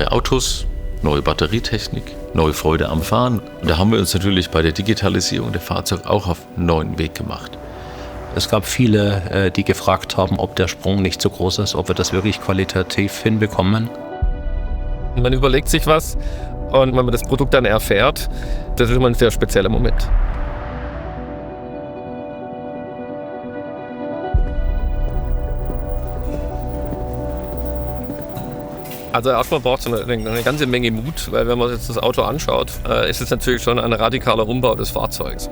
neue Autos, neue Batterietechnik, neue Freude am Fahren. Und da haben wir uns natürlich bei der Digitalisierung der Fahrzeuge auch auf einen neuen Weg gemacht. Es gab viele, die gefragt haben, ob der Sprung nicht so groß ist, ob wir das wirklich qualitativ hinbekommen. Man überlegt sich was und wenn man das Produkt dann erfährt, das ist immer ein sehr spezieller Moment. Also erstmal braucht es eine ganze Menge Mut, weil wenn man jetzt das Auto anschaut, ist es natürlich schon ein radikaler Umbau des Fahrzeugs.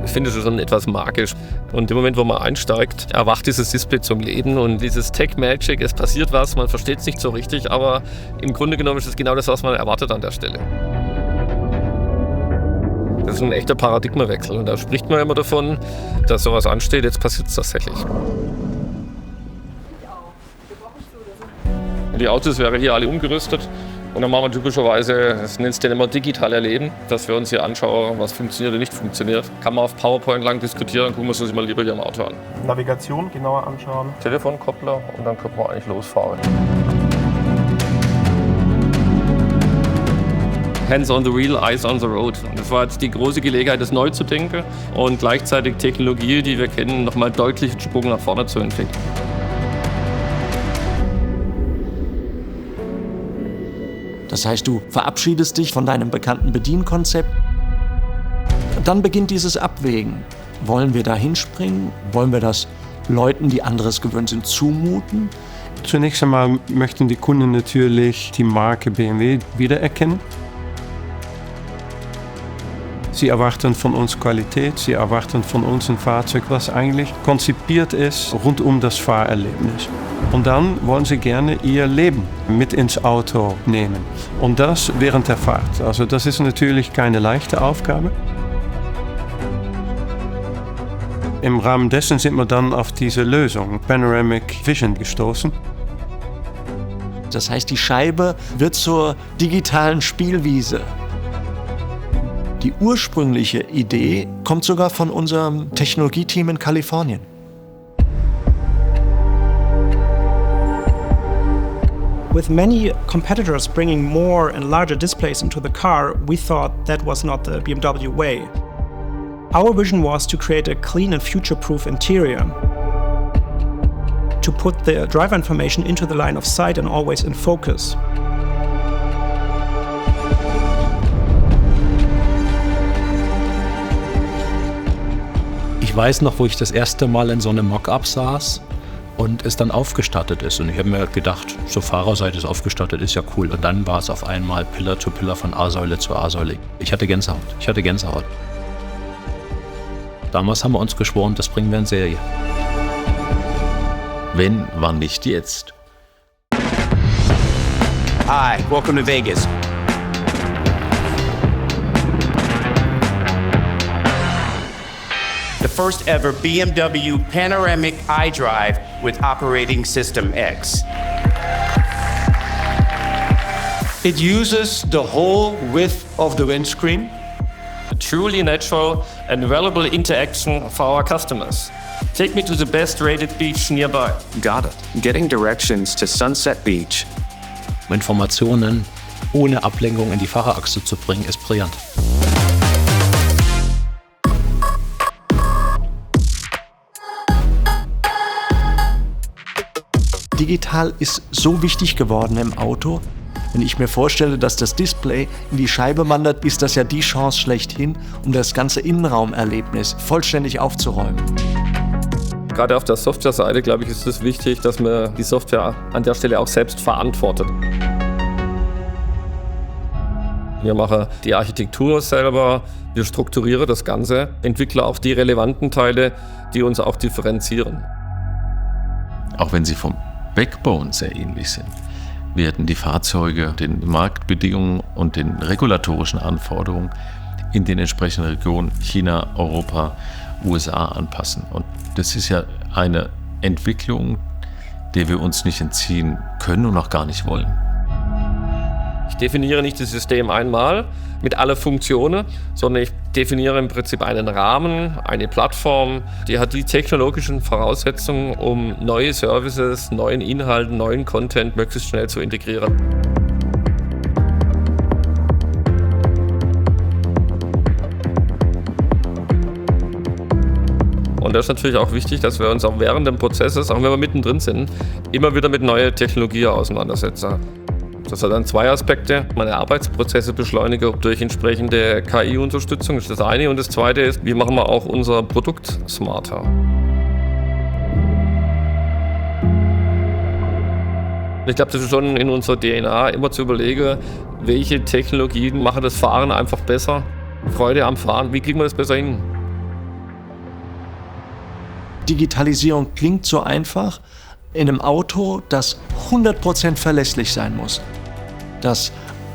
Ich finde es schon etwas magisch. Und im Moment, wo man einsteigt, erwacht dieses Display zum Leben und dieses Tech Magic, es passiert was, man versteht es nicht so richtig, aber im Grunde genommen ist es genau das, was man erwartet an der Stelle. Das ist ein echter Paradigmenwechsel und da spricht man immer davon, dass sowas ansteht, jetzt passiert es tatsächlich. Die Autos wären hier alle umgerüstet. Und dann machen wir typischerweise, das nennt sich dann immer digital erleben, dass wir uns hier anschauen, was funktioniert oder nicht funktioniert. Kann man auf PowerPoint lang diskutieren, dann gucken wir uns das mal lieber hier im Auto an. Navigation genauer anschauen. Telefonkoppler und dann können wir eigentlich losfahren. Hands on the wheel, eyes on the road. Das war jetzt die große Gelegenheit, das neu zu denken und gleichzeitig Technologie, die wir kennen, nochmal deutlich einen Sprung nach vorne zu entwickeln. Das heißt, du verabschiedest dich von deinem bekannten Bedienkonzept. Dann beginnt dieses Abwägen. Wollen wir da hinspringen? Wollen wir das Leuten, die anderes gewöhnt sind, zumuten? Zunächst einmal möchten die Kunden natürlich die Marke BMW wiedererkennen. Sie erwarten von uns Qualität, sie erwarten von uns ein Fahrzeug, was eigentlich konzipiert ist rund um das Fahrerlebnis. Und dann wollen sie gerne ihr Leben mit ins Auto nehmen. Und das während der Fahrt. Also das ist natürlich keine leichte Aufgabe. Im Rahmen dessen sind wir dann auf diese Lösung Panoramic Vision gestoßen. Das heißt, die Scheibe wird zur digitalen Spielwiese. Die ursprüngliche Idee kommt sogar von unserem Technologieteam in Kalifornien. With many competitors bringing more and larger displays into the car, we thought that was not the BMW way. Our vision was to create a clean and future-proof interior, to put the driver information into the line of sight and always in focus. Ich weiß noch, wo ich das erste Mal in so einem Mock-up saß und es dann aufgestattet ist. Und ich habe mir gedacht, so Fahrerseite ist aufgestattet, ist ja cool. Und dann war es auf einmal Pillar to Pillar von A-Säule zu A-Säule. Ich hatte Gänsehaut. Damals haben wir uns geschworen, das bringen wir in Serie. Wenn, wann nicht jetzt? Hi, welcome to Vegas. The first ever BMW Panoramic iDrive with Operating System X. It uses the whole width of the windscreen. A truly natural and valuable interaction for our customers. Take me to the best rated beach nearby. Got it. Getting directions to Sunset Beach. Informationen ohne Ablenkung in die Fahrerachse zu bringen, ist brillant. Digital ist so wichtig geworden im Auto. Wenn ich mir vorstelle, dass das Display in die Scheibe wandert, ist das ja die Chance schlechthin, um das ganze Innenraumerlebnis vollständig aufzuräumen. Gerade auf der Software-Seite, glaube ich, ist es wichtig, dass man die Software an der Stelle auch selbst verantwortet. Wir machen die Architektur selber, wir strukturieren das Ganze, entwickeln auch die relevanten Teile, die uns auch differenzieren. Auch wenn sie vom Backbone sehr ähnlich sind, werden die Fahrzeuge den Marktbedingungen und den regulatorischen Anforderungen in den entsprechenden Regionen China, Europa, USA anpassen. Und das ist ja eine Entwicklung, der wir uns nicht entziehen können und auch gar nicht wollen. Ich definiere nicht das System einmal mit allen Funktionen, sondern ich definiere im Prinzip einen Rahmen, eine Plattform, die hat die technologischen Voraussetzungen, um neue Services, neuen Inhalten, neuen Content möglichst schnell zu integrieren. Und das ist natürlich auch wichtig, dass wir uns auch während des Prozesses, auch wenn wir mittendrin sind, immer wieder mit neuen Technologien auseinandersetzen. Das hat dann zwei Aspekte. Meine Arbeitsprozesse beschleunige durch entsprechende KI-Unterstützung, das ist das eine. Und das zweite ist, wie machen wir auch unser Produkt smarter. Ich glaube, das ist schon in unserer DNA, immer zu überlegen, welche Technologien machen das Fahren einfach besser. Freude am Fahren, wie kriegen wir das besser hin? Digitalisierung klingt so einfach in einem Auto, das 100% verlässlich sein muss, das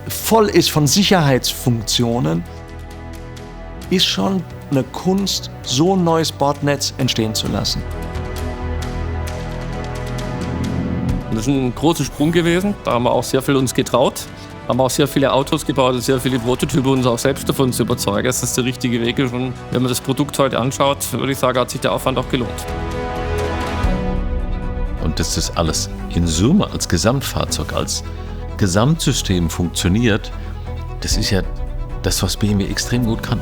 voll ist von Sicherheitsfunktionen, ist schon eine Kunst, so ein neues Bordnetz entstehen zu lassen. Das ist ein großer Sprung gewesen, da haben wir auch sehr viel uns getraut. Haben auch sehr viele Autos gebaut und sehr viele Prototypen, uns auch selbst davon zu überzeugen, dass das der richtige Weg ist. Und wenn man das Produkt heute anschaut, würde ich sagen, hat sich der Aufwand auch gelohnt. Und dass das alles in Summe als Gesamtfahrzeug, als Gesamtsystem funktioniert, das ist ja das, was BMW extrem gut kann.